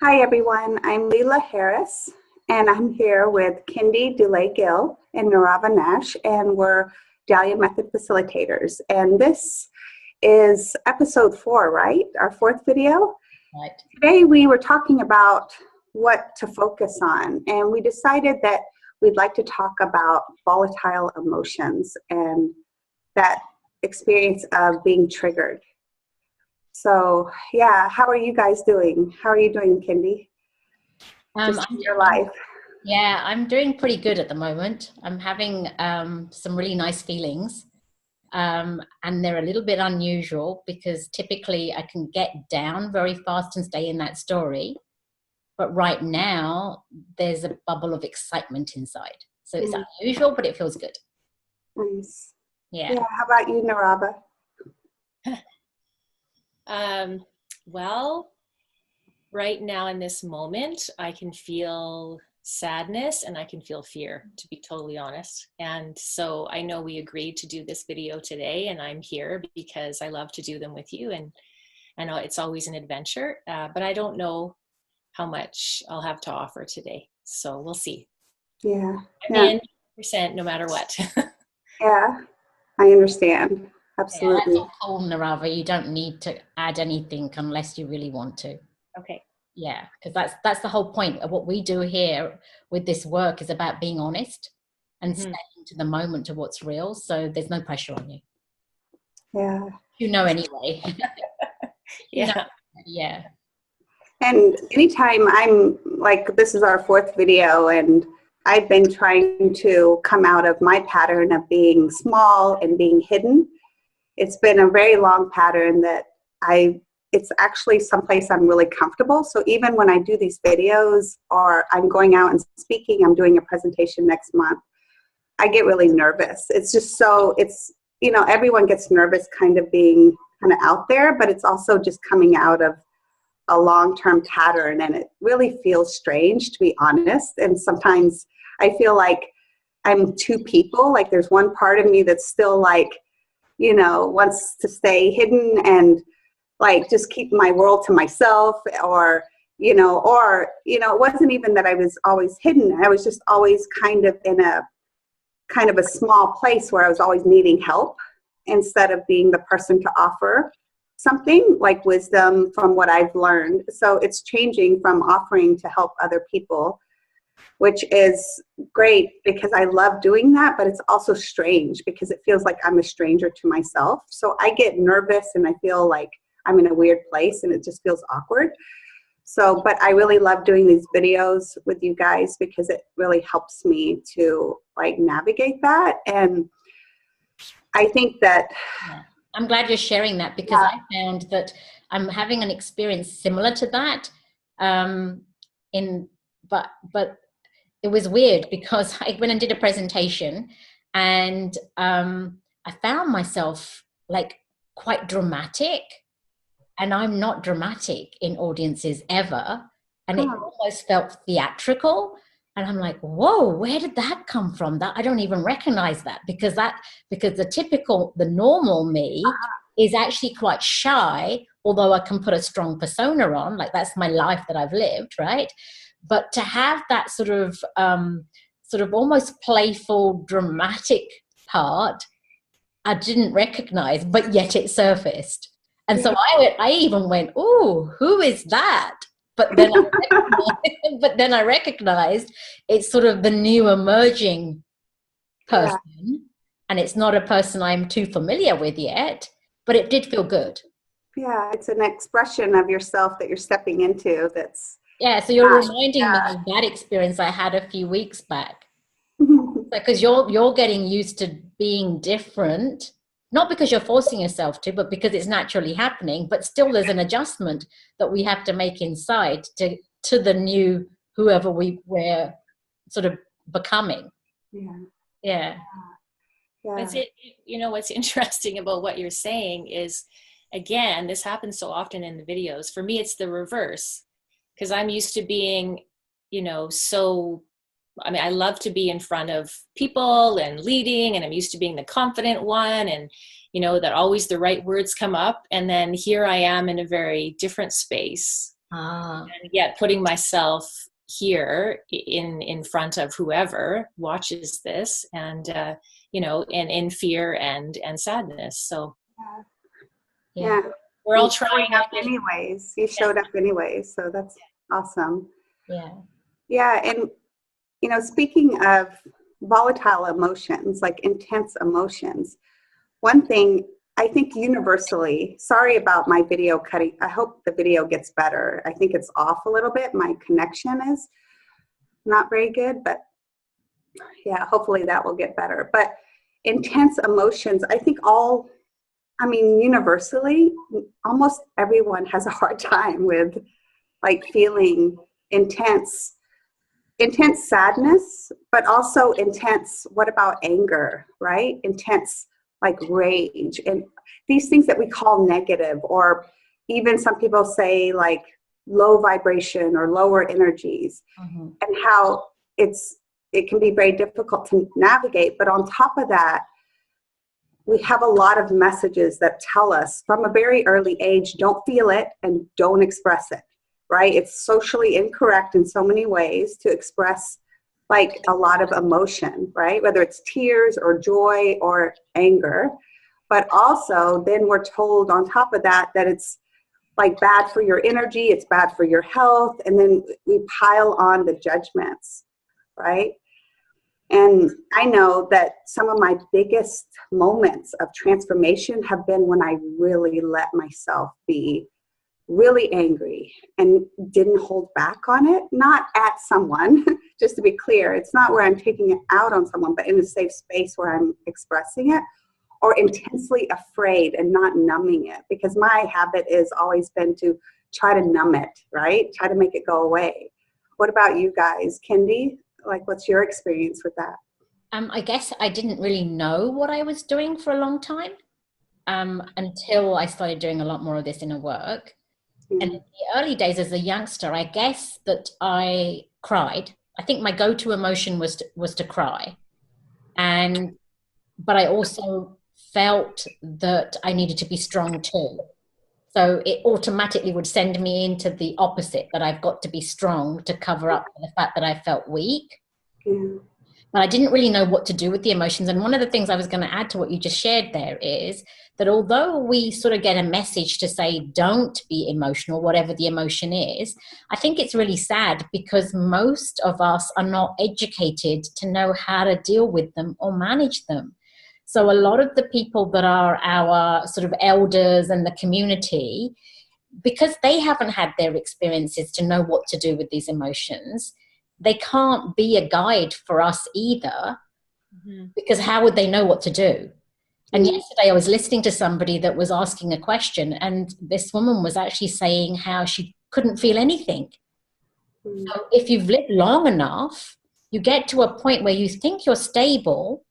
Hi everyone, I'm Leela Harris and I'm here with Kindy Dulay-Gill and Narava Nash, and we're Dahlia Method Facilitators. And this is episode 4, right? Our 4th video. Right. Today we were talking about what to focus on, and we decided that we'd like to talk about volatile emotions and that experience of being triggered. So, yeah, how are you guys doing? How are you doing, Kindy? Just in your life. Yeah, I'm doing pretty good at the moment. I'm having some really nice feelings. And they're a little bit unusual because typically I can get down very fast and stay in that story. But right now, there's a bubble of excitement inside. So it's unusual, but it feels good. Nice. Yeah. Yeah, how about you, Narava? Well, right now in this moment, I can feel sadness and I can feel fear, to be totally honest. And so I know we agreed to do this video today, and I'm here because I love to do them with you. And I know it's always an adventure, but I don't know how much I'll have to offer today. So we'll see. Yeah. I'm in % no matter what. Yeah, I understand. Absolutely. Yeah, that's all cool, Narava. You don't need to add anything unless you really want to. Okay. Yeah, because that's the whole point of what we do here with this work, is about being honest and staying to the moment of what's real. So there's no pressure on you. Yeah. You know anyway. Yeah. Yeah. And anytime I'm like, this is our 4th video, and I've been trying to come out of my pattern of being small and being hidden. It's been a very long pattern that it's actually someplace I'm really comfortable. So even when I do these videos, or I'm going out and speaking, I'm doing a presentation next month, I get really nervous. It's just so, everyone gets nervous kind of being kind of out there, but it's also just coming out of a long-term pattern, and it really feels strange, to be honest. And sometimes I feel like I'm two people. Like there's one part of me that's still like, wants to stay hidden and like just keep my world to myself, or it wasn't even that I was always hidden. I was just always kind of in a small place where I was always needing help instead of being the person to offer something like wisdom from what I've learned. So it's changing from offering to help other people, which is great because I love doing that, but it's also strange because it feels like I'm a stranger to myself. So I get nervous and I feel like I'm in a weird place and it just feels awkward. So, but I really love doing these videos with you guys because it really helps me to like navigate that. And I think that... Yeah. I'm glad you're sharing that because I found that I'm having an experience similar to that. But it was weird because I went and did a presentation, and I found myself like quite dramatic, and I'm not dramatic in audiences ever, and it almost felt theatrical. And I'm like, whoa, where did that come from? That I don't even recognize that because the normal me is actually quite shy, although I can put a strong persona on, like that's my life that I've lived, right? But to have that sort of almost playful, dramatic part, I didn't recognize, but yet it surfaced. And so I even went, ooh, who is that? But then I recognized it's sort of the new emerging person, and it's not a person I'm too familiar with yet, but it did feel good. Yeah, it's an expression of yourself that you're stepping into that's... Yeah, so you're reminding me of that experience I had a few weeks back. Because you're getting used to being different, not because you're forcing yourself to, but because it's naturally happening. But still, there's an adjustment that we have to make inside to the new whoever we're sort of becoming. Yeah. What's interesting about what you're saying is, again, this happens so often in the videos. For me, it's the reverse, because I'm used to being, so I mean, I love to be in front of people and leading, and I'm used to being the confident one, and, you know, that always the right words come up. And then here I am in a very different space. And yet putting myself here in front of whoever watches this, and, you know, and in fear and sadness. So yeah. We're all You trying showed up anyways. You showed up anyways, so that's awesome. Yeah, and you know, speaking of volatile emotions, like intense emotions, one thing I think universally, sorry about my video cutting. I hope the video gets better. I think it's off a little bit. My connection is not very good, but yeah, hopefully that will get better. But intense emotions, I think universally, almost everyone has a hard time with like feeling intense sadness, but also intense, what about anger, right? Intense like rage and these things that we call negative, or even some people say like low vibration or lower energies, and how it can be very difficult to navigate. But on top of that, we have a lot of messages that tell us from a very early age, don't feel it and don't express it, right? It's socially incorrect in so many ways to express like a lot of emotion, right? Whether it's tears or joy or anger. But also then we're told on top of that it's like bad for your energy, it's bad for your health. And then we pile on the judgments, right? And I know that some of my biggest moments of transformation have been when I really let myself be really angry and didn't hold back on it, not at someone, just to be clear. It's not where I'm taking it out on someone, but in a safe space where I'm expressing it, or intensely afraid and not numbing it, because my habit has always been to try to numb it, right? Try to make it go away. What about you guys? Kendi, like what's your experience with that? I guess I didn't really know what I was doing for a long time until I started doing a lot more of this inner work. And in the early days as a youngster, I guess that I cried. I think my go-to emotion was to cry. But I also felt that I needed to be strong too. So it automatically would send me into the opposite, that I've got to be strong to cover up for the fact that I felt weak. But I didn't really know what to do with the emotions. And one of the things I was going to add to what you just shared there is that although we sort of get a message to say, don't be emotional, whatever the emotion is, I think it's really sad because most of us are not educated to know how to deal with them or manage them. So a lot of the people that are our sort of elders in the community, because they haven't had their experiences to know what to do with these emotions, they can't be a guide for us either, because how would they know what to do? And yesterday I was listening to somebody that was asking a question, and this woman was actually saying how she couldn't feel anything. So if you've lived long enough, you get to a point where you think you're stable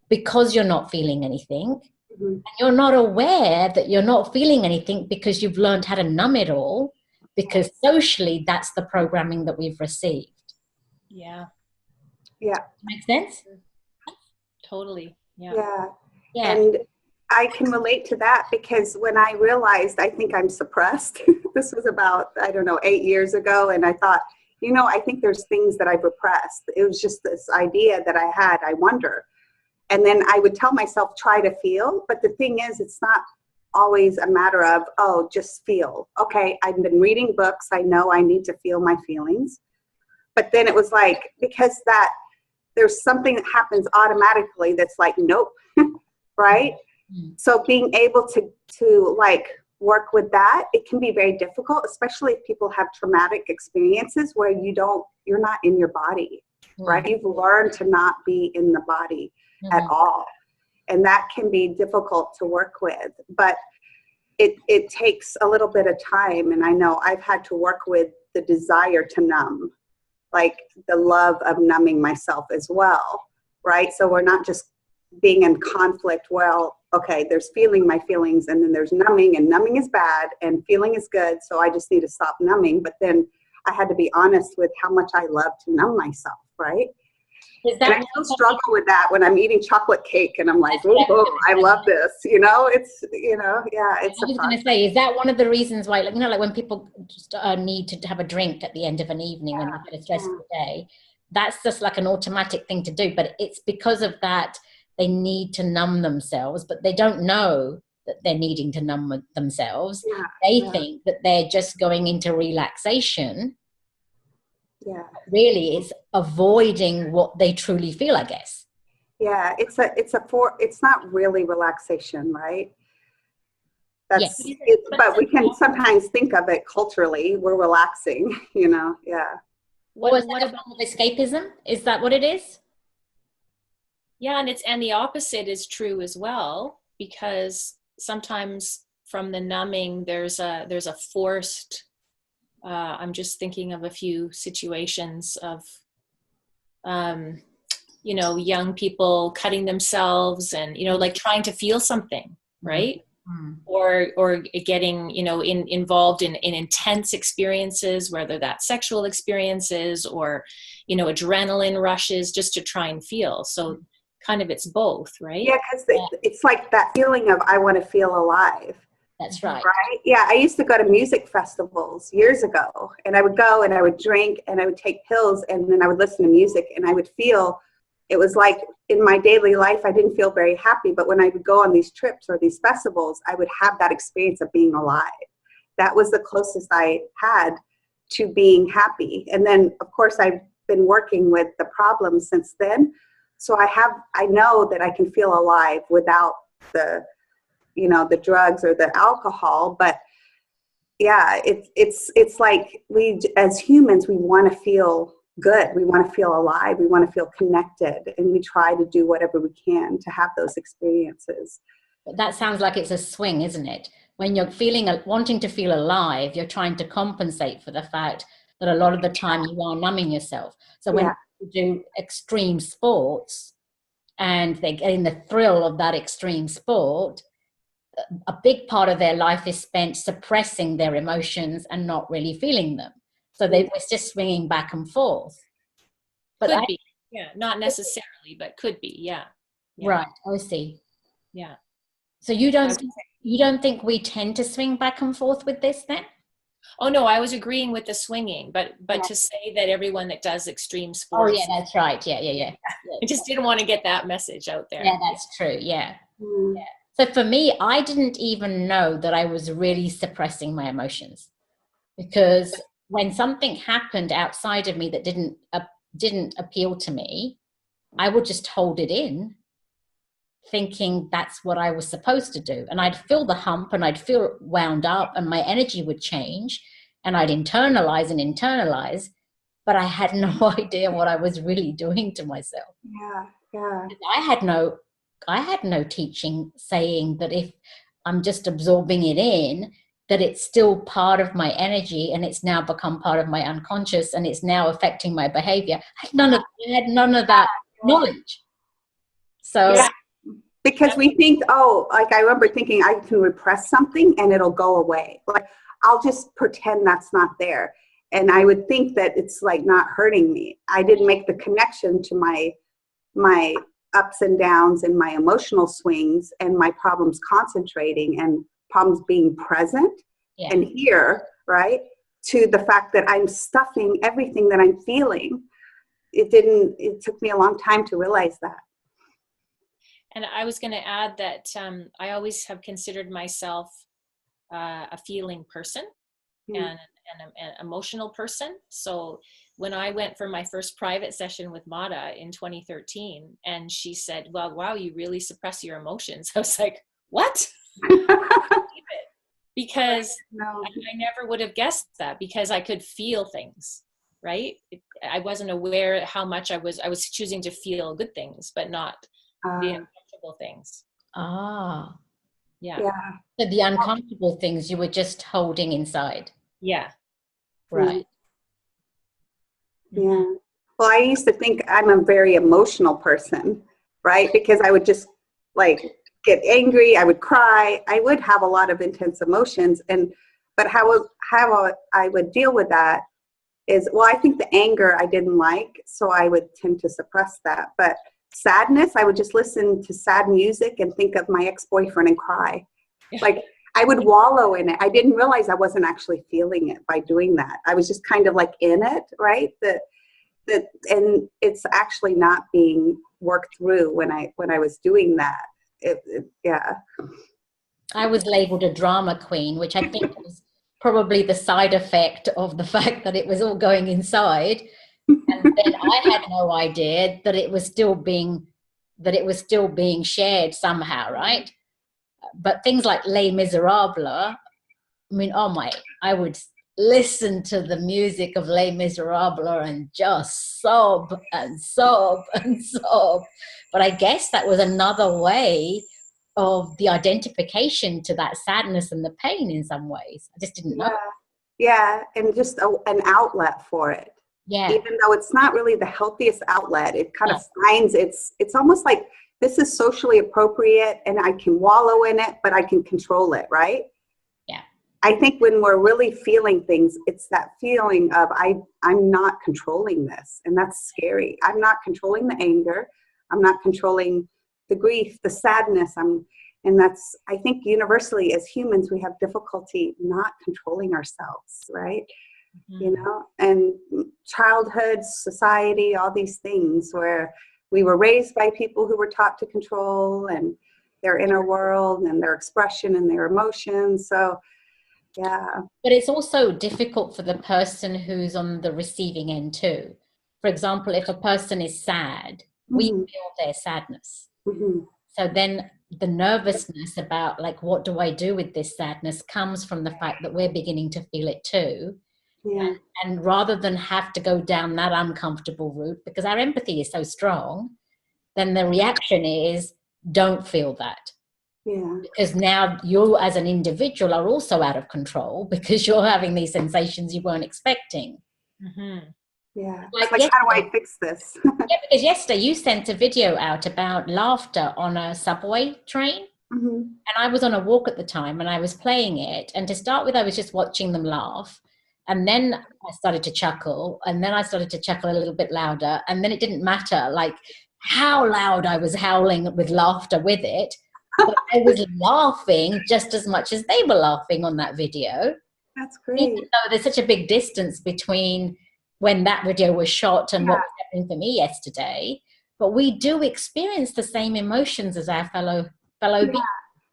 because you're not feeling anything. And you're not aware that you're not feeling anything because you've learned how to numb it all, because socially that's the programming that we've received. Yeah. Makes sense? Totally. Yeah. And I can relate to that because when I realized I think I'm suppressed, this was about, 8 years ago. And I thought, I think there's things that I've repressed. It was just this idea that I had, I wonder. And then I would tell myself, try to feel. But the thing is, it's not always a matter of, just feel. Okay, I've been reading books. I know I need to feel my feelings. But then it was like, because there's something that happens automatically that's like, nope, right? So being able to like work with that, it can be very difficult, especially if people have traumatic experiences where you're not in your body, right? You've learned to not be in the body at all. And that can be difficult to work with, but it takes a little bit of time. And I know I've had to work with the desire to numb, like the love of numbing myself as well, right? So we're not just being in conflict. Well, okay, there's feeling my feelings, and then there's numbing, and numbing is bad and feeling is good. So I just need to stop numbing. But then I had to be honest with how much I love to numb myself, right? Is And I that still struggle with that when I'm eating chocolate cake and I'm like, oh, I love this. You know, it's, you know, yeah, it's I was going to say, is that one of the reasons why, like, you know, like when people just need to have a drink at the end of an evening when they've had a stressful day, that's just like an automatic thing to do. But it's because of that, they need to numb themselves, but they don't know that they're needing to numb themselves. They think that they're just going into relaxation. Really, it's avoiding what they truly feel, I guess. Yeah, it's not really relaxation, right? That's it, but we can sometimes think of it culturally. We're relaxing, you know. Yeah. What about escapism? Is that what it is? Yeah, and the opposite is true as well, because sometimes from the numbing there's a forced I'm just thinking of a few situations of you know, young people cutting themselves and, you know, like trying to feel something, right? Or getting, you know, involved in intense experiences, whether that's sexual experiences or, you know, adrenaline rushes, just to try and feel. So kind of it's both, right? Yeah, because it's like that feeling of I want to feel alive. That's right. Right? Yeah, I used to go to music festivals years ago, and I would go and I would drink and I would take pills and then I would listen to music and I would feel, it was like in my daily life, I didn't feel very happy, but when I would go on these trips or these festivals, I would have that experience of being alive. That was the closest I had to being happy. And then, of course, I've been working with the problem since then. So I know that I can feel alive without the, you know, the drugs or the alcohol. But yeah, it's like we, as humans, we want to feel good. We want to feel alive. We want to feel connected. And we try to do whatever we can to have those experiences. But that sounds like it's a swing, isn't it? When you're wanting to feel alive, you're trying to compensate for the fact that a lot of the time you are numbing yourself. So when you do extreme sports and they're getting the thrill of that extreme sport, a big part of their life is spent suppressing their emotions and not really feeling them. So they're just swinging back and forth. But could be, yeah, not necessarily, but could be, yeah. Right, I see. Yeah. So you don't think we tend to swing back and forth with this then? Oh no, I was agreeing with the swinging, but to say that everyone that does extreme sports. Oh yeah, that's right. Yeah. I just didn't want to get that message out there. Yeah, that's true. Yeah. So for me, I didn't even know that I was really suppressing my emotions, because when something happened outside of me that didn't appeal to me, I would just hold it in, thinking that's what I was supposed to do. And I'd feel the hump and I'd feel wound up and my energy would change and I'd internalize, but I had no idea what I was really doing to myself. Yeah. I had no teaching saying that if I'm just absorbing it in, that it's still part of my energy and it's now become part of my unconscious and it's now affecting my behavior. I had none of that knowledge. So because we think, oh, like I remember thinking I can repress something and it'll go away. Like I'll just pretend that's not there. And I would think that it's like not hurting me. I didn't make the connection to my ups and downs and my emotional swings and my problems concentrating and problems being present and here, right? To the fact that I'm stuffing everything that I'm feeling. It took me a long time to realize that. And I was going to add that I always have considered myself a feeling person and an emotional person. So when I went for my first private session with Mata in 2013, and she said, well, wow, you really suppress your emotions. I was like, what? Because I never would have guessed that, because I could feel things, right? I wasn't aware how much I was choosing to feel good things, but not the uncomfortable things. Yeah. So the uncomfortable things you were just holding inside. Yeah. Right. Yeah. Well, I used to think I'm a very emotional person, right? Because I would just like get angry, I would cry, I would have a lot of intense emotions, but how I would deal with that is, well, I think the anger I didn't like, so I would tend to suppress that. But sadness, I would just listen to sad music and think of my ex-boyfriend and cry. Like, I would wallow in it. I didn't realize I wasn't actually feeling it by doing that. I was just kind of like in it, right? And it's actually not being worked through when I was doing that. Yeah. I was labeled a drama queen, which I think was probably the side effect of the fact that it was all going inside. And then I had no idea that it was still being shared somehow, right? But things like Les Miserables, I mean, I would listen to the music of Les Miserables and just sob and sob and sob. But I guess that was another way of the identification to that sadness and the pain in some ways. I just didn't know. Yeah, and just an outlet for it. Yeah. Even though it's not really the healthiest outlet, it kind of finds it's almost like this is socially appropriate and I can wallow in it, but I can control it, right? Yeah. I think when we're really feeling things, it's that feeling of I'm not controlling this, and that's scary. I'm not controlling the anger. I'm not controlling the grief, the sadness. And that's, I think universally as humans, we have difficulty not controlling ourselves, right? Mm-hmm. You know, and childhood, society, all these things where we were raised by people who were taught to control and their inner world and their expression and their emotions. So, yeah. But it's also difficult for the person who's on the receiving end too. For example, if a person is sad, we feel their sadness. Mm-hmm. So then the nervousness about like, what do I do with this sadness comes from the fact that we're beginning to feel it too. Yeah. And rather than have to go down that uncomfortable route, because our empathy is so strong, then the reaction is don't feel that. Yeah. Because now you as an individual are also out of control because you're having these sensations you weren't expecting. Mm-hmm. Yeah. Like how do I fix this? Yeah, because yesterday you sent a video out about laughter on a subway train. Mm-hmm. And I was on a walk at the time and I was playing it. And to start with, I was just watching them laugh. And then I started to chuckle. And then I started to chuckle a little bit louder. And then it didn't matter like how loud I was howling with laughter with it. But I was laughing just as much as they were laughing on that video. That's great. Even though there's such a big distance between when that video was shot and what was happening for me yesterday, but we do experience the same emotions as our fellow beings.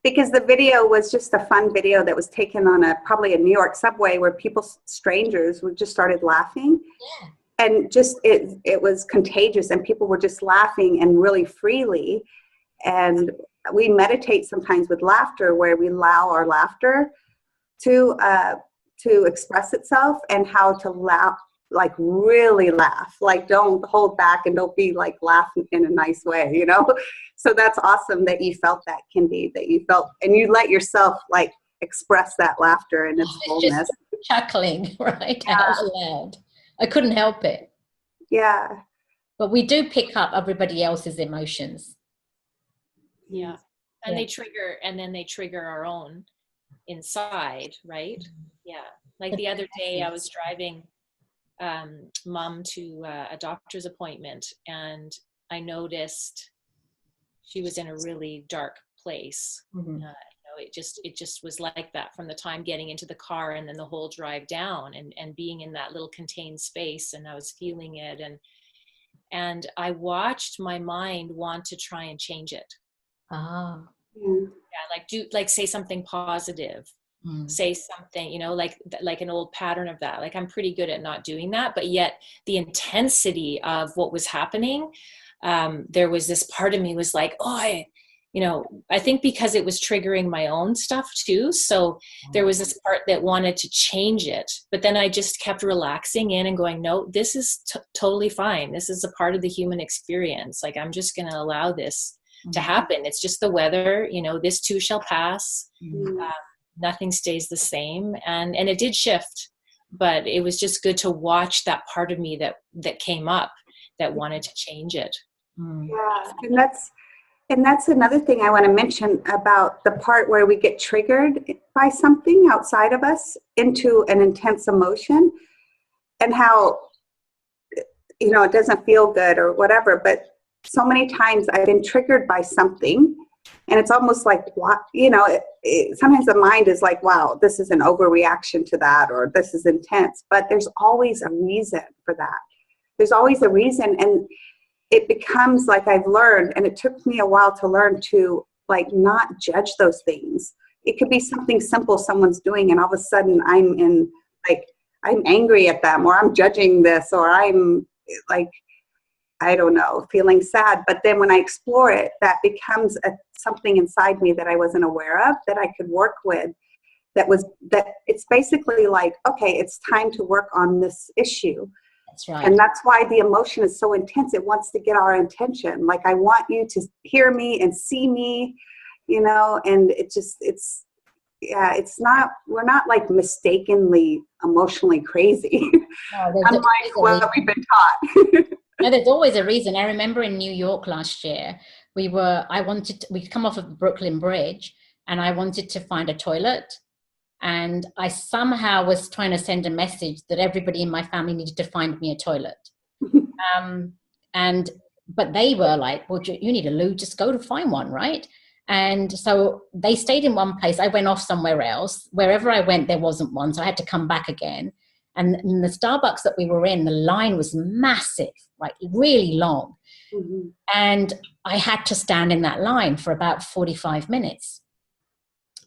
Because the video was just a fun video that was taken on probably a New York subway where strangers just started laughing. Yeah. And just it was contagious and people were just laughing and really freely. And we meditate sometimes with laughter where we allow our laughter to express itself and how to laugh. Like really laugh, like don't hold back and don't be like laughing in a nice way, you know? So that's awesome that you felt that, Kindy, that you felt, and you let yourself like express that laughter in its fullness. Just chuckling, right? Out loud. I couldn't help it. Yeah. But we do pick up everybody else's emotions. Yeah. And they trigger our own inside, right? Mm-hmm. Yeah. Like the other day I was driving mom to a doctor's appointment and I noticed she was in a really dark place. Mm-hmm. It just was like that from the time getting into the car and then the whole drive down and being in that little contained space, and I was feeling it and I watched my mind want to try and change it. Yeah, say something positive. Say something, like an old pattern of that. Like I'm pretty good at not doing that, but yet the intensity of what was happening, there was this part of me was like, I think because it was triggering my own stuff too. So there was this part that wanted to change it, but then I just kept relaxing in and going, no, this is totally fine. This is a part of the human experience. Like I'm just going to allow this to happen. It's just the weather, this too shall pass. Nothing stays the same. And it did shift, but it was just good to watch that part of me that came up that wanted to change it. Yeah. And that's another thing I want to mention about the part where we get triggered by something outside of us into an intense emotion. and how, you know, it doesn't feel good or whatever, but so many times I've been triggered by something, and it's almost like, what, you know, sometimes the mind is like, wow, this is an overreaction to that, or this is intense, but there's always a reason for that. There's always a reason, and it becomes like, I've learned, and it took me a while to learn to like not judge those things. It could be something simple someone's doing, and all of a sudden I'm in, like, I'm angry at them, or I'm judging this, or I'm like, I don't know, feeling sad. But then when I explore it, that becomes something inside me that I wasn't aware of, that I could work with. That it's basically like, okay, it's time to work on this issue. That's right. And that's why the emotion is so intense. It wants to get our attention. Like, I want you to hear me and see me, you know, and it's not, we're not like mistakenly emotionally crazy. No, unlike what we've been taught. No, there's always a reason. I remember in New York last year, we'd come off of Brooklyn Bridge, and I wanted to find a toilet. And I somehow was trying to send a message that everybody in my family needed to find me a toilet. But they were like, well, you need a loo, just go to find one, right? And so they stayed in one place. I went off somewhere else. Wherever I went, there wasn't one. So I had to come back again. And in the Starbucks that we were in, the line was massive, like really long. Mm-hmm. And I had to stand in that line for about 45 minutes,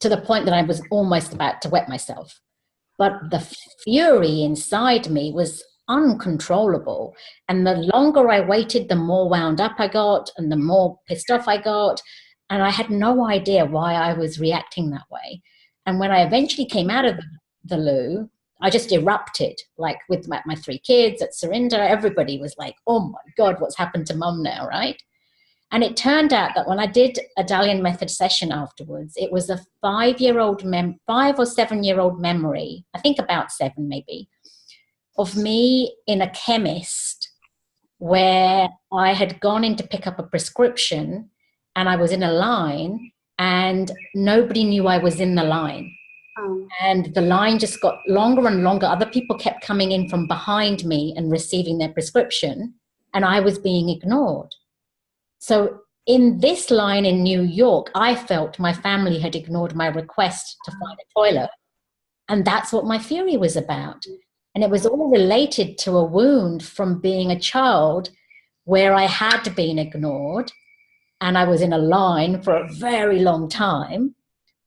to the point that I was almost about to wet myself. But the fury inside me was uncontrollable. And the longer I waited, the more wound up I got, and the more pissed off I got. And I had no idea why I was reacting that way. And when I eventually came out of the loo, I just erupted, like with my 3 kids at Surinder. Everybody was like, oh my God, what's happened to mum now, right? And it turned out that when I did a Dalian method session afterwards, it was a 5 or 7 year old memory, I think about 7 maybe, of me in a chemist where I had gone in to pick up a prescription, and I was in a line, and nobody knew I was in the line. And the line just got longer and longer. Other people kept coming in from behind me and receiving their prescription, and I was being ignored. So in this line in New York, I felt my family had ignored my request to find a toilet. And that's what my fury was about. And it was all related to a wound from being a child where I had been ignored, and I was in a line for a very long time.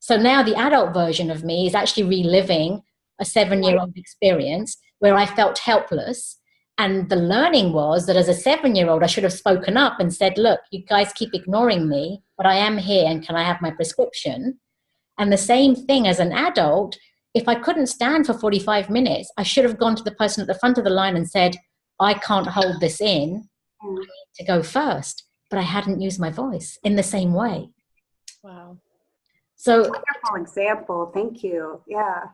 So now the adult version of me is actually reliving a 7-year-old experience where I felt helpless. And the learning was that as a 7-year-old, I should have spoken up and said, look, you guys keep ignoring me, but I am here, and can I have my prescription? And the same thing as an adult, if I couldn't stand for 45 minutes, I should have gone to the person at the front of the line and said, I can't hold this in, I need to go first. But I hadn't used my voice in the same way. Wow. So wonderful example. Thank you. Yeah.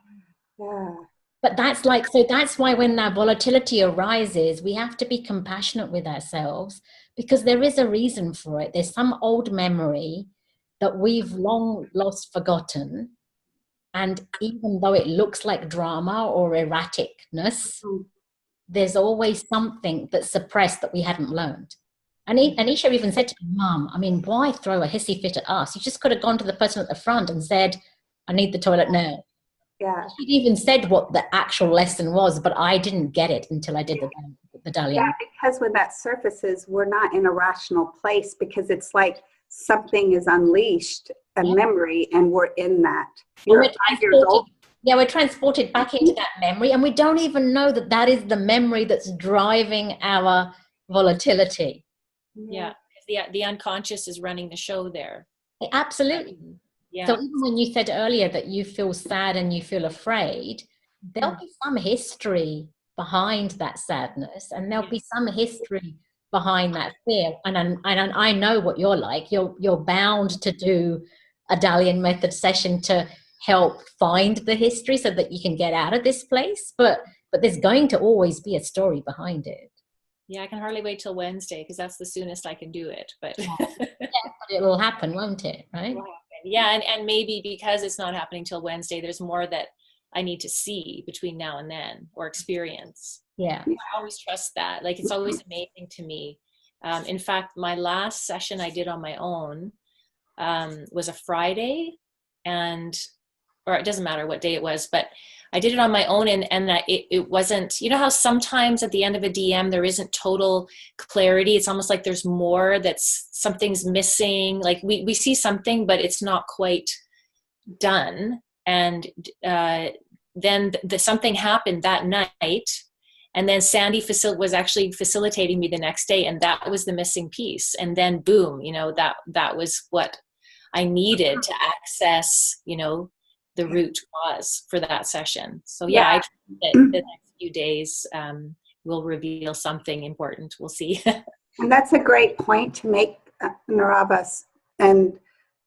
But that's why when that volatility arises, we have to be compassionate with ourselves, because there is a reason for it. There's some old memory that we've long lost, forgotten. And even though it looks like drama or erraticness, there's always something that's suppressed that we hadn't learned. And Anisha even said to me, Mum, I mean, why throw a hissy fit at us? You just could have gone to the person at the front and said, I need the toilet now. Yeah. She'd even said what the actual lesson was, but I didn't get it until I did the Dalian. Yeah, because when that surfaces, we're not in a rational place, because it's like something is unleashed, a memory, and we're in that. You're 5 years old. Yeah, we're transported back into that memory, and we don't even know that that is the memory that's driving our volatility. Yeah, the unconscious is running the show there. Absolutely. Yeah. So even when you said earlier that you feel sad and you feel afraid, there'll be some history behind that sadness, and there'll be some history behind that fear. And I know what you're like. You're bound to do a Dalian method session to help find the history so that you can get out of this place. But there's going to always be a story behind it. Yeah, I can hardly wait till Wednesday, because that's the soonest I can do it. But but it'll happen, won't it? Right? Yeah, and maybe because it's not happening till Wednesday, there's more that I need to see between now and then, or experience. Yeah. I always trust that. Like, it's always amazing to me. In fact, my last session I did on my own was a Friday, or it doesn't matter what day it was, but I did it on my own, and it wasn't, you know how sometimes at the end of a DM there isn't total clarity. It's almost like there's more, something's missing. Like we see something, but it's not quite done. And then something happened that night, and then Sandy was actually facilitating me the next day, and that was the missing piece. And then boom, that was what I needed to access, the root cause for that session. So yeah, I think that the next few days will reveal something important. We'll see. And that's a great point to make, Naravas, and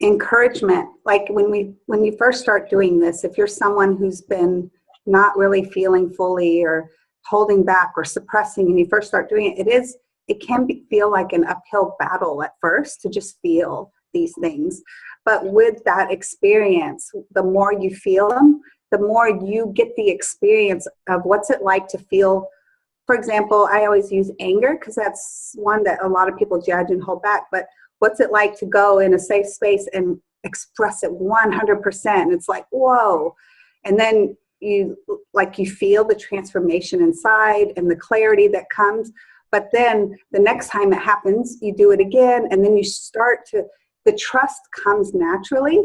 encouragement. Like when you first start doing this, if you're someone who's been not really feeling fully or holding back or suppressing, and you first start doing it, it can feel like an uphill battle at first to just feel these things. But with that experience, the more you feel them, the more you get the experience of what's it like to feel. For example, I always use anger because that's one that a lot of people judge and hold back. But what's it like to go in a safe space and express it 100%? It's like, whoa. And then you feel the transformation inside and the clarity that comes. But then the next time it happens, you do it again, and then you start to, the trust comes naturally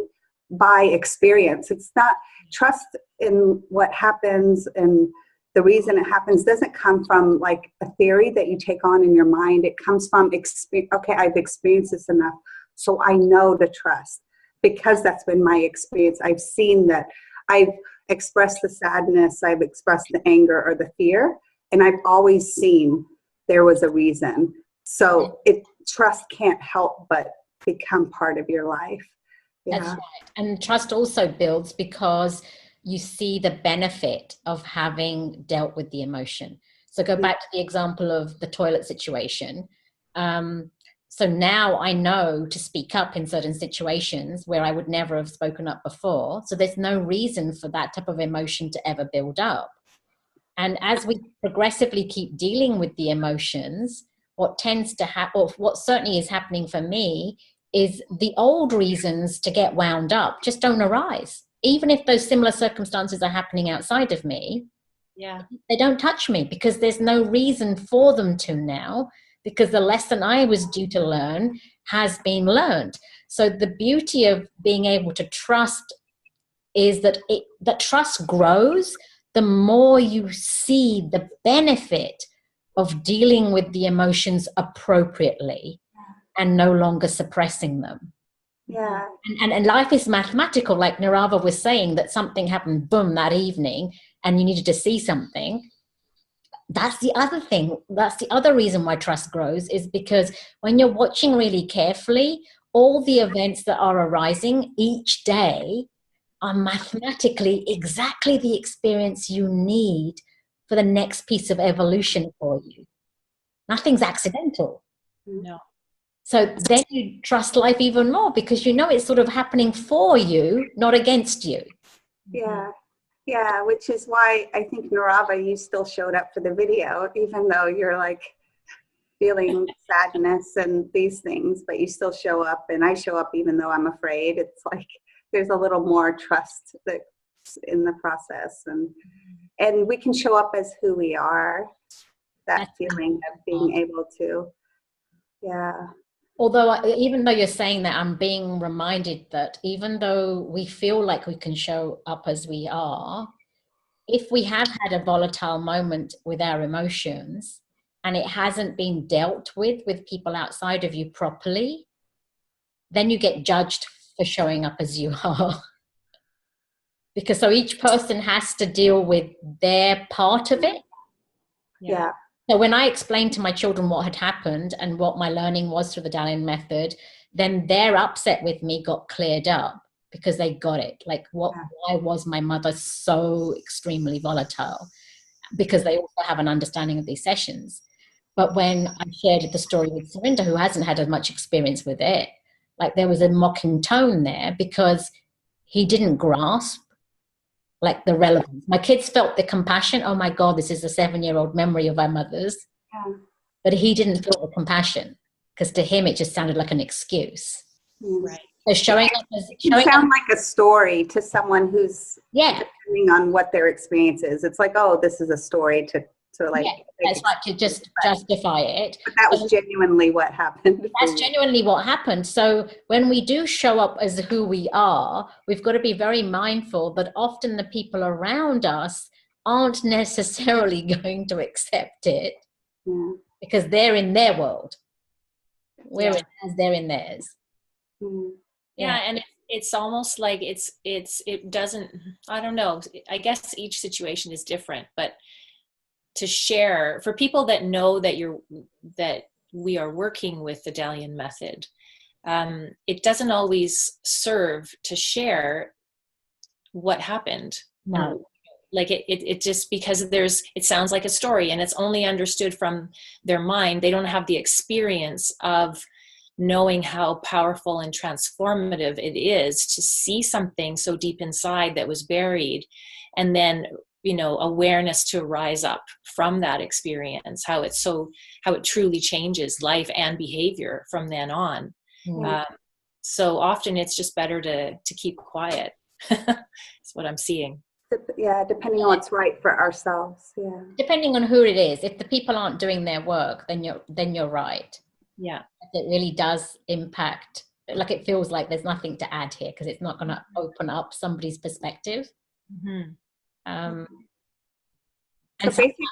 by experience. It's not trust in what happens, and the reason it happens doesn't come from like a theory that you take on in your mind. It comes from experience. Okay, I've experienced this enough, so I know to trust, because that's been my experience. I've seen that. I've expressed the sadness, I've expressed the anger or the fear, and I've always seen there was a reason. So trust can't help but become part of your life. Yeah. That's right. And trust also builds because you see the benefit of having dealt with the emotion. So go back to the example of the toilet situation. So now I know to speak up in certain situations where I would never have spoken up before. So there's no reason for that type of emotion to ever build up. And as we progressively keep dealing with the emotions, what tends to happen, or what certainly is happening for me, is the old reasons to get wound up just don't arise. Even if those similar circumstances are happening outside of me, they don't touch me because there's no reason for them to now, because the lesson I was due to learn has been learned. So the beauty of being able to trust is that that trust grows the more you see the benefit of dealing with the emotions appropriately and no longer suppressing them. Yeah. And life is mathematical, like Narava was saying, that something happened, boom, that evening, and you needed to see something. That's the other thing. That's the other reason why trust grows, is because when you're watching really carefully, all the events that are arising each day are mathematically exactly the experience you need for the next piece of evolution for you. Nothing's accidental. No. So then you trust life even more because you know it's sort of happening for you, not against you. Yeah. Yeah, which is why I think, Narava, you still showed up for the video, even though you're like feeling sadness and these things, but you still show up, and I show up even though I'm afraid. It's like there's a little more trust that's in the process, and we can show up as who we are, that feeling of being able to, Although, even though you're saying that, I'm being reminded that even though we feel like we can show up as we are, if we have had a volatile moment with our emotions and it hasn't been dealt with people outside of you properly, then you get judged for showing up as you are. Because so each person has to deal with their part of it. Yeah. So when I explained to my children what had happened and what my learning was through the Dalian method, then their upset with me got cleared up because they got it. Like, why was my mother so extremely volatile? Because they also have an understanding of these sessions. But when I shared the story with Surinder, who hasn't had as much experience with it, like there was a mocking tone there because he didn't grasp like the relevance. My kids felt the compassion. Oh my God, this is a 7-year-old memory of our mothers. Yeah. But he didn't feel the compassion because to him it just sounded like an excuse. Right. So showing up as It can sound like a story to someone who's, depending on what their experience is. It's like, oh, this is a story to like. Yeah, that's right, to just justify it. But that was genuinely what happened. That's genuinely what happened. So when we do show up as who we are, we've got to be very mindful that often the people around us aren't necessarily going to accept it because they're in their world. They're in theirs. Yeah, and it's almost like it doesn't, I don't know, I guess each situation is different, but to share for people that know that we are working with the Dalian method, it doesn't always serve to share what happened. No. Like it just, because it sounds like a story and it's only understood from their mind. They don't have the experience of knowing how powerful and transformative it is to see something so deep inside that was buried, and then awareness to rise up from that experience, how it truly changes life and behavior from then on. So often it's just better to keep quiet. That's what I'm seeing. Yeah, depending on what's right for ourselves. Yeah, depending on who it is. If the people aren't doing their work, then you're right. Yeah, it really does impact. Like it feels like there's nothing to add here because it's not going to open up somebody's perspective. And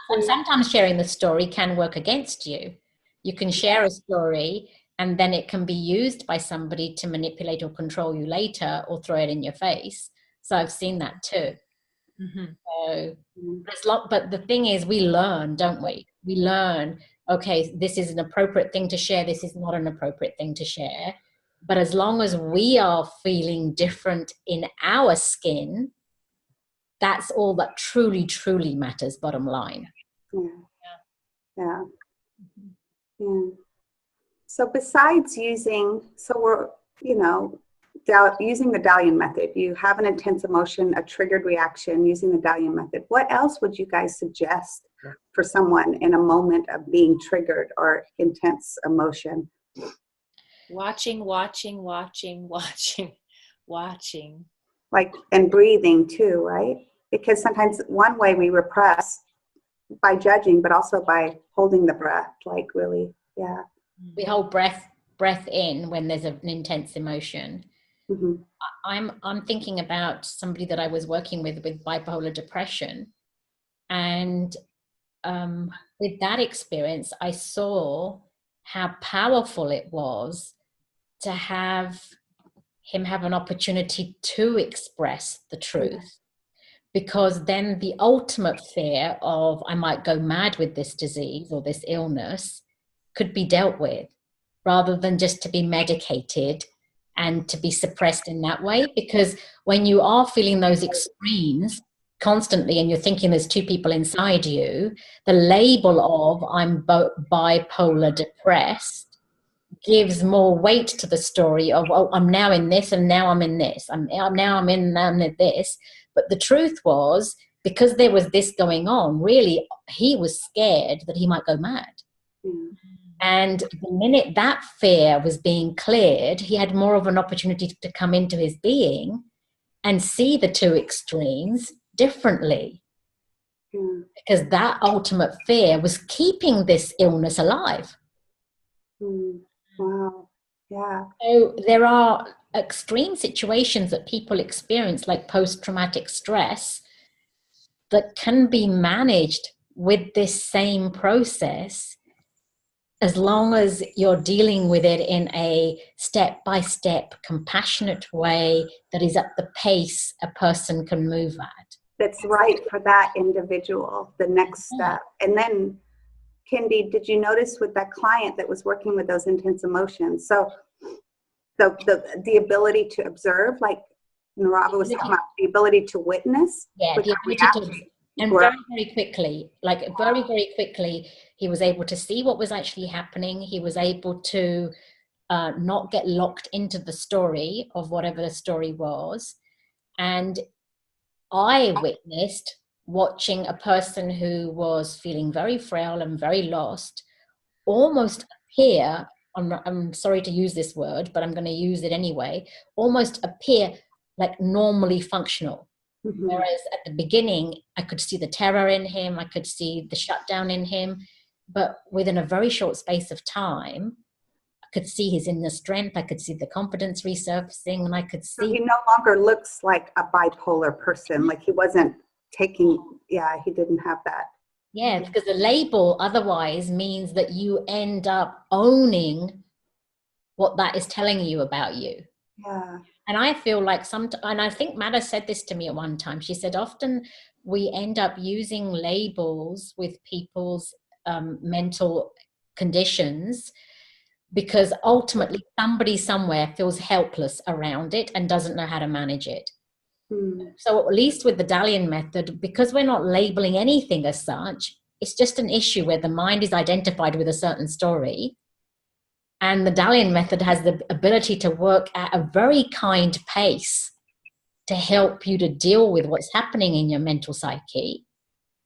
sometimes sharing the story can work against you. You can share a story and then it can be used by somebody to manipulate or control you later or throw it in your face. So I've seen that too. So but the thing is, we learn, don't we? We learn, okay, this is an appropriate thing to share, this is not an appropriate thing to share. But as long as we are feeling different in our skin, that's all that truly, truly matters, bottom line. Yeah. So besides using the Dalian method, you have an intense emotion, a triggered reaction using the Dalian method. What else would you guys suggest for someone in a moment of being triggered or intense emotion? Watching. Like, and breathing too, right? Because sometimes one way we repress by judging, but also by holding the breath, like really, we hold breath in when there's an intense emotion. I'm thinking about somebody that I was working with bipolar depression, and with that experience I saw how powerful it was to have him have an opportunity to express the truth, because then the ultimate fear of I might go mad with this disease or this illness could be dealt with, rather than just to be medicated and to be suppressed in that way. Because when you are feeling those extremes constantly and you're thinking there's two people inside you, the label of I'm bipolar depressed gives more weight to the story of, oh, I'm now in this and now I'm in this. I'm in this. But the truth was, because there was this going on, really, he was scared that he might go mad. And the minute that fear was being cleared, he had more of an opportunity to come into his being and see the two extremes differently. Because that ultimate fear was keeping this illness alive. Wow. Yeah. So there are extreme situations that people experience, like post-traumatic stress, that can be managed with this same process, as long as you're dealing with it in a step-by-step, compassionate way that is at the pace a person can move at. That's right for that individual, the next step. And then, Kendi, did you notice with that client that was working with those intense emotions? So the ability to observe, like Narava was talking about, the ability to witness. Yeah, the ability to, and very, very quickly, he was able to see what was actually happening. He was able to not get locked into the story of whatever the story was. And I witnessed watching a person who was feeling very frail and very lost almost appear, I'm sorry to use this word, but I'm going to use it anyway, almost appear like normally functional. Mm-hmm. Whereas at the beginning, I could see the terror in him, I could see the shutdown in him, but within a very short space of time, I could see his inner strength, I could see the confidence resurfacing, and I could see... So he no longer looks like a bipolar person, like he wasn't taking, he didn't have that. Yeah, because the label otherwise means that you end up owning what that is telling you about you. Yeah. And I feel like and I think Mada said this to me at one time. She said, often we end up using labels with people's mental conditions because ultimately somebody somewhere feels helpless around it and doesn't know how to manage it. So at least with the Dalian method, because we're not labeling anything as such, it's just an issue where the mind is identified with a certain story. And the Dalian method has the ability to work at a very kind pace to help you to deal with what's happening in your mental psyche.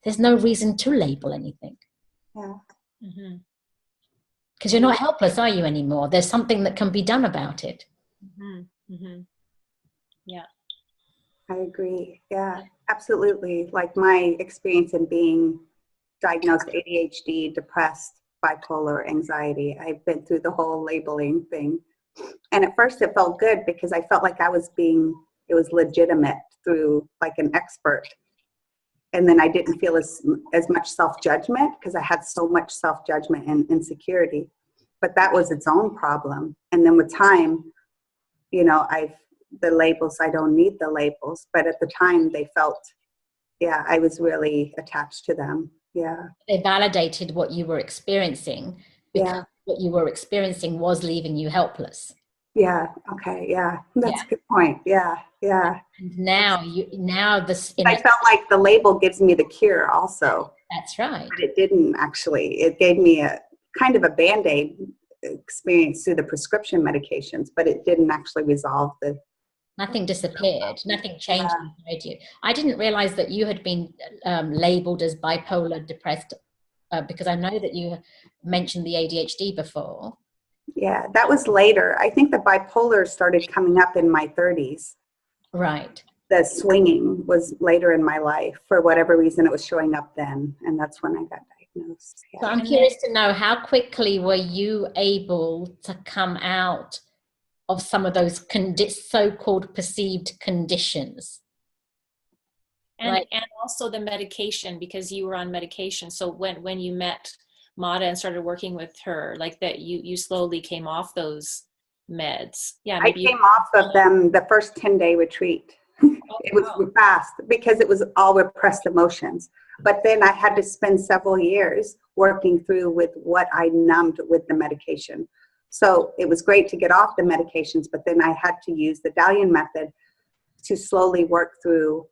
There's no reason to label anything. Yeah. Because you're not helpless, are you, anymore? There's something that can be done about it. Yeah. I agree. Yeah, absolutely. Like my experience in being diagnosed ADHD, depressed, bipolar, anxiety, I've been through the whole labeling thing. And at first it felt good because I felt like it was legitimate through like an expert. And then I didn't feel as much self-judgment because I had so much self-judgment and insecurity. But that was its own problem. And then with time, the labels, I don't need the labels, but at the time they felt, I was really attached to them. Yeah. They validated what you were experiencing because what you were experiencing was leaving you helpless. Yeah. Okay. Yeah. That's a good point. Yeah. Yeah. And now I felt like the label gives me the cure also. That's right. But it didn't actually. It gave me a kind of a Band-Aid experience through the prescription medications, but it didn't actually resolve the... Nothing disappeared. Nothing changed inside you. I didn't realize that you had been labeled as bipolar depressed because I know that you mentioned the ADHD before. Yeah, that was later. I think the bipolar started coming up in my 30s. Right. The swinging was later in my life. For whatever reason, it was showing up then. And that's when I got diagnosed. Yeah. So I'm curious to know, how quickly were you able to come out of some of those so-called perceived conditions? And also the medication, because you were on medication. So when you met Mada and started working with her, like that, you slowly came off those meds. Yeah, I came off of them the first 10-day retreat. It was fast because it was all repressed emotions. But then I had to spend several years working through with what I numbed with the medication. So it was great to get off the medications, but then I had to use the Dalian method to slowly work through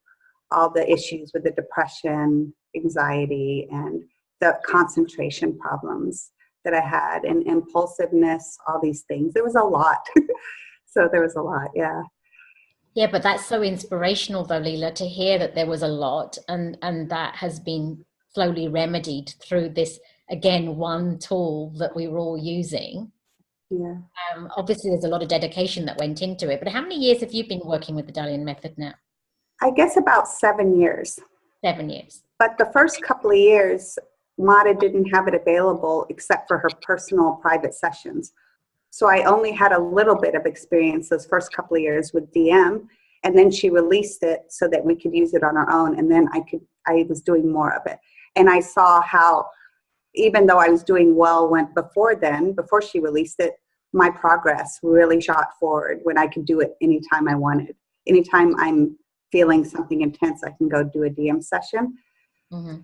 all the issues with the depression, anxiety, and the concentration problems that I had, and impulsiveness, all these things. There was a lot. So there was a lot, yeah. Yeah, but that's so inspirational though, Leela, to hear that there was a lot and that has been slowly remedied through this, again, one tool that we were all using. Yeah. Obviously, there's a lot of dedication that went into it. But how many years have you been working with the Dalian method now? I guess about 7 years. 7 years. But the first couple of years, Mada didn't have it available except for her personal private sessions. So I only had a little bit of experience those first couple of years with DM, and then she released it so that we could use it on our own. And then I was doing more of it. And I saw how, even though I was doing well before she released it, my progress really shot forward when I could do it anytime I wanted. Anytime I'm feeling something intense, I can go do a DM session. Mm-hmm.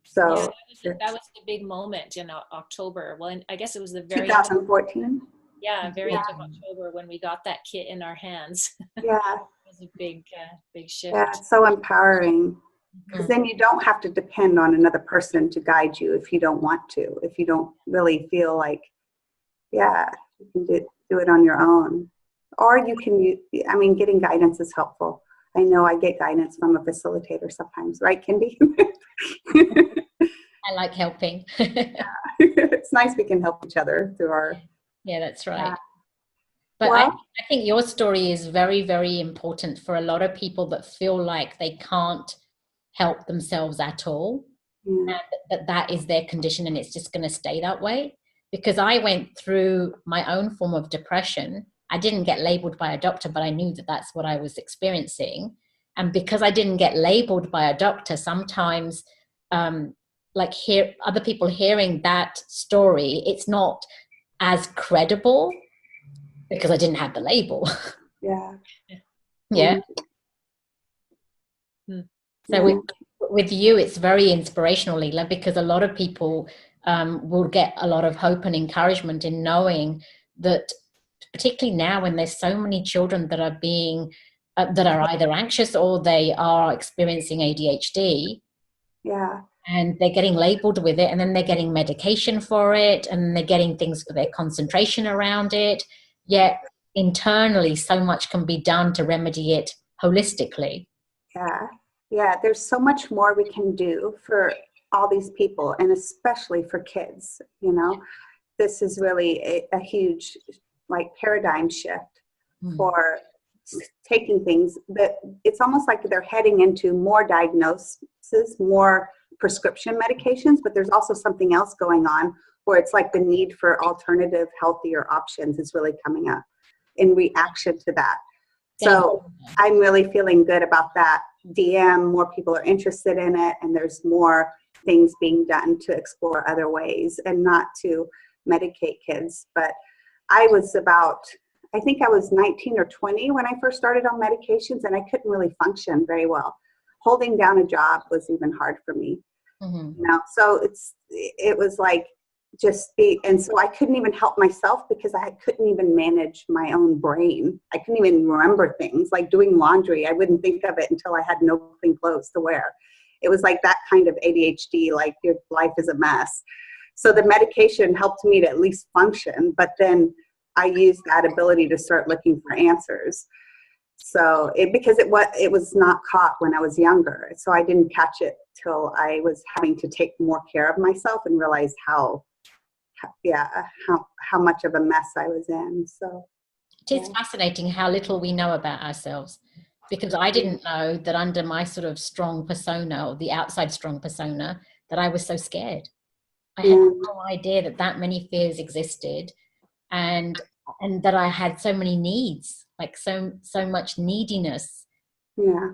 So that was the big moment in October. Well, I guess it was the very 2014. Very end of October when we got that kit in our hands. Yeah. It was a big shift. Yeah, it's so empowering. Because then you don't have to depend on another person to guide you if you don't want to, if you don't really feel like, you can do it on your own. Or you can, getting guidance is helpful. I know I get guidance from a facilitator sometimes, right, Kendi? I like helping. It's nice we can help each other through our... Yeah, that's right. But I think your story is very, very important for a lot of people that feel like they can't help themselves at all. And that is their condition and it's just going to stay that way. Because I went through my own form of depression. I didn't get labeled by a doctor, but I knew that that's what I was experiencing. And because I didn't get labeled by a doctor, sometimes like other people hearing that story, it's not as credible because I didn't have the label. Yeah. Yeah. So with you, it's very inspirational, Leela, because a lot of people will get a lot of hope and encouragement in knowing that, particularly now when there's so many children that are being, that are either anxious or they are experiencing ADHD. Yeah. And they're getting labeled with it, and then they're getting medication for it, and they're getting things for their concentration around it. Yet internally, so much can be done to remedy it holistically. Yeah. Yeah. There's so much more we can do for all these people, and especially for kids. You know, this is really a huge, like, paradigm shift for taking things that it's almost like they're heading into more diagnoses, more prescription medications, but there's also something else going on where it's like the need for alternative, healthier options is really coming up in reaction to that. So I'm really feeling good about that. DM, more people are interested in it, and there's more things being done to explore other ways and not to medicate kids. But I think I was 19 or 20 when I first started on medications, and I couldn't really function very well. Holding down a job was even hard for me. You know, so it was like and so I couldn't even help myself because I couldn't even manage my own brain. I couldn't even remember things like doing laundry. I wouldn't think of it until I had no clean clothes to wear. It was like that kind of ADHD, like your life is a mess. So the medication helped me to at least function, but then I used that ability to start looking for answers. So because it was not caught when I was younger. So I didn't catch it till I was having to take more care of myself and realize how much of a mess I was in. So it is fascinating how little we know about ourselves, because I didn't know that under my sort of strong persona, or the outside strong persona, that I was so scared. I had no idea that many fears existed, and that I had so many needs, like so much neediness. Yeah,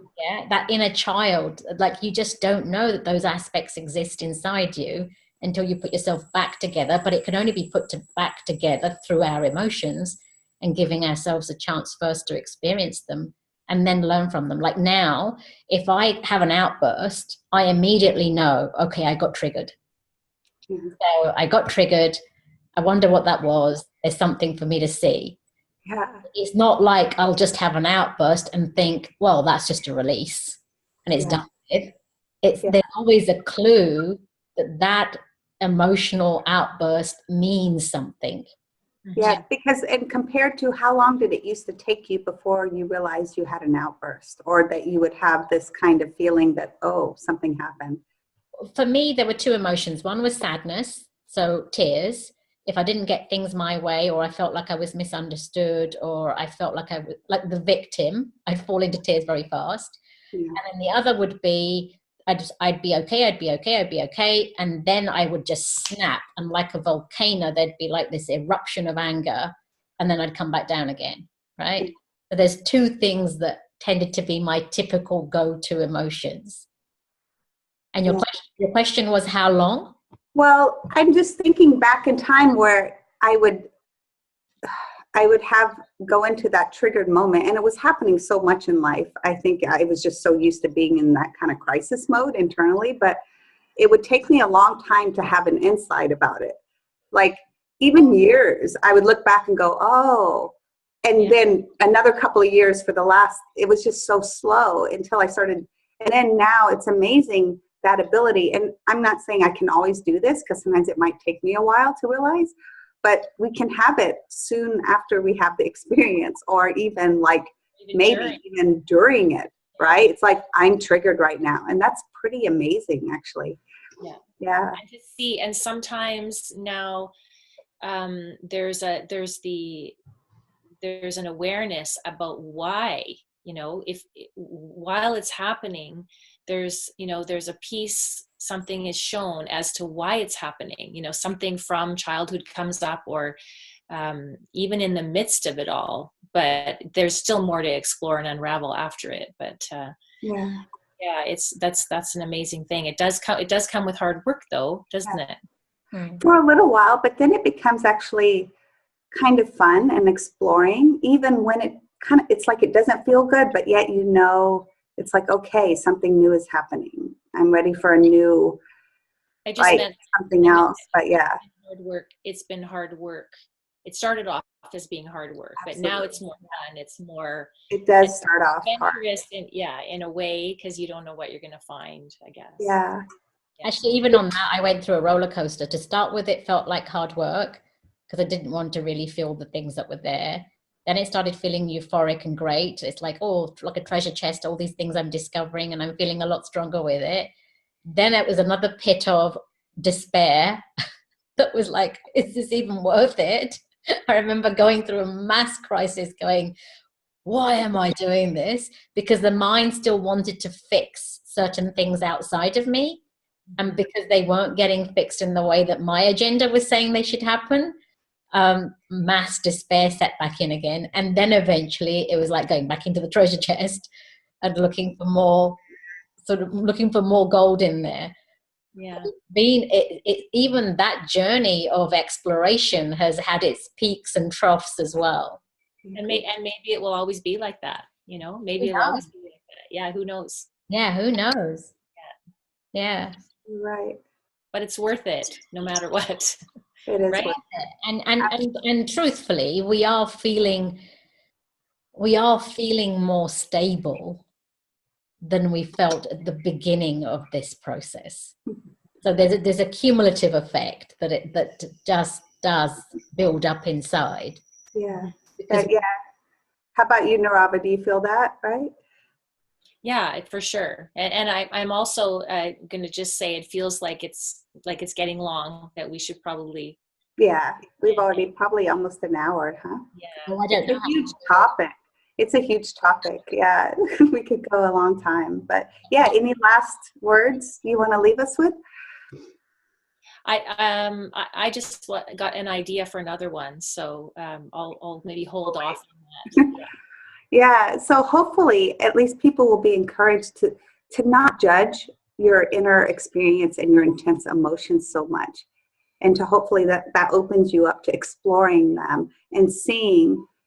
that inner child, like you just don't know that those aspects exist inside you until you put yourself back together. But it can only be put back together through our emotions and giving ourselves a chance first to experience them and then learn from them. Like now, if I have an outburst, I immediately know, okay, I got triggered. So I got triggered. I wonder what that was. There's something for me to see. Yeah. It's not like I'll just have an outburst and think, well, that's just a release and it's done with. There's always a clue that emotional outburst means something. Yeah, because and compared to how long did it used to take you before you realized you had an outburst, or that you would have this kind of feeling that, oh, something happened? For me, there were two emotions. One was sadness, so tears. If I didn't get things my way, or I felt like I was misunderstood, or I felt like I was like the victim, I'd fall into tears very fast. And then the other would be, I'd be okay. And then I would just snap, and like a volcano, there'd be like this eruption of anger, and then I'd come back down again, right? So there's two things that tended to be my typical go-to emotions. And your question was how long? Well, I'm just thinking back in time where I would go into that triggered moment, and it was happening so much in life. I think I was just so used to being in that kind of crisis mode internally, but it would take me a long time to have an insight about it. Like even years, I would look back and go, oh, and then another couple of years it was just so slow until I started. And then now it's amazing, that ability. And I'm not saying I can always do this, because sometimes it might take me a while to realize, but we can have it soon after we have the experience, or even like maybe even during it. right? It's like, I'm triggered right now. And that's pretty amazing, actually. Yeah. Yeah. And to see, and sometimes now there's an awareness about why, if while it's happening, there's a piece, something is shown as to why it's happening, something from childhood comes up, or even in the midst of it all, but there's still more to explore and unravel after it. But yeah, that's an amazing thing. It does come with hard work though, doesn't it? For a little while, but then it becomes actually kind of fun and exploring, even when it's like it doesn't feel good, but yet it's like, okay, something new is happening. I'm ready for a new, I just meant something else. But yeah, hard work. It's been hard work. It started off as being hard work, but now it's more fun. It's more. It does start off adventurous, in a way, because you don't know what you're going to find, I guess. Yeah. Actually, even on that, I went through a roller coaster. To start with, it felt like hard work because I didn't want to really feel the things that were there. Then it started feeling euphoric and great. It's like, oh, like a treasure chest, all these things I'm discovering, and I'm feeling a lot stronger with it. Then it was another pit of despair that was like, is this even worth it? I remember going through a mass crisis going, why am I doing this? Because the mind still wanted to fix certain things outside of me. And because they weren't getting fixed in the way that my agenda was saying they should happen, mass despair set back in again. And then eventually it was like going back into the treasure chest and looking for more gold in there. Yeah. Even that journey of exploration has had its peaks and troughs as well. And maybe it will always be like that, maybe it'll always be like that. Yeah. Who knows? Yeah. Who knows? Yeah. Right. But it's worth it no matter what. It is right? worth it. And truthfully, we are feeling more stable than we felt at the beginning of this process. So there's a cumulative effect that just does build up inside. Yeah. Yeah. How about you, Narava? Do you feel that, right? Yeah, for sure. And I'm also going to just say it feels like it's getting long, that we should probably. Yeah, we've already probably almost an hour, huh? Yeah. Oh, I don't know. It's a huge topic. It's a huge topic. Yeah, we could go a long time. But yeah, any last words you want to leave us with? I just got an idea for another one, so I'll maybe hold off on that. Yeah, so hopefully at least people will be encouraged to not judge your inner experience and your intense emotions so much, and to hopefully that opens you up to exploring them and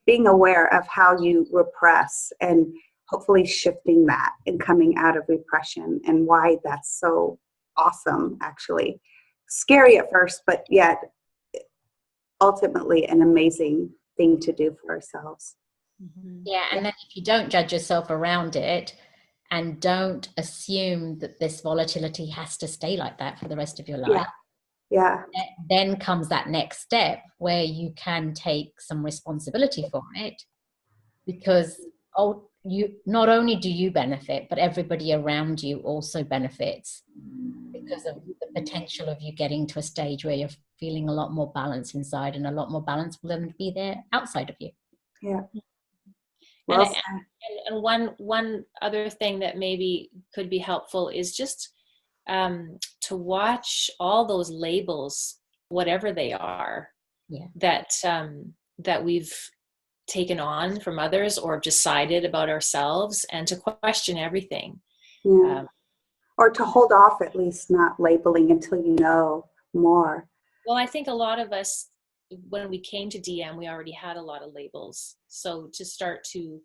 being aware of how you repress, and hopefully shifting that and coming out of repression, and why that's so awesome, actually. Scary at first, but yet ultimately an amazing thing to do for ourselves. Mm-hmm. Yeah, and then if you don't judge yourself around it and don't assume that this volatility has to stay like that for the rest of your life, then comes that next step where you can take some responsibility for it, because you not only do you benefit, but everybody around you also benefits because of the potential of you getting to a stage where you're feeling a lot more balance inside, and a lot more balance will then be there outside of you. Yeah. Well, and one other thing that maybe could be helpful is just to watch all those labels, whatever they are, that we've taken on from others or decided about ourselves, and to question everything. Yeah. Or to hold off, at least not labeling until you know more. Well, I think a lot of us, when we came to DM, we already had a lot of labels. So to start to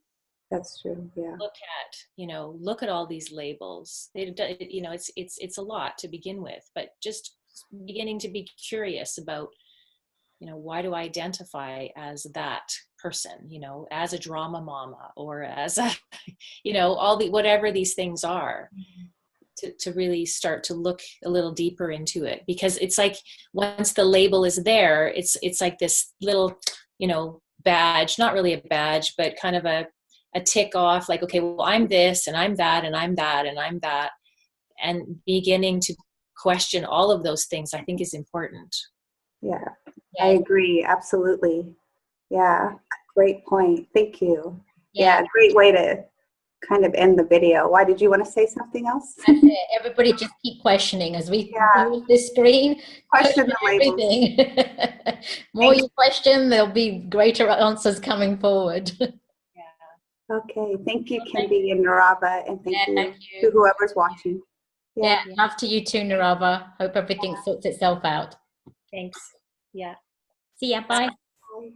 That's true. Yeah. look at all these labels. It's a lot to begin with, but just beginning to be curious about, why do I identify as that person, as a drama mama, or as a, whatever these things are. To really start to look a little deeper into it, because it's like once the label is there, it's like this little, badge, not really a badge, but kind of a tick off, like, okay, well, I'm this and I'm that and I'm that and I'm that. And beginning to question all of those things, I think, is important. Yeah, I agree. Absolutely. Yeah, great point. Thank you. Yeah, great way to kind of end the video. Why did you want to say something else? Everybody just keep questioning as we move this screen. Question the labels. Everything. More you question, there'll be greater answers coming forward. Okay, thank you, Kimby and Narava, and thank you to whoever's watching. Yeah, love to you too, Narava. Hope everything sorts itself out. Thanks. Yeah. See ya. Bye. Bye.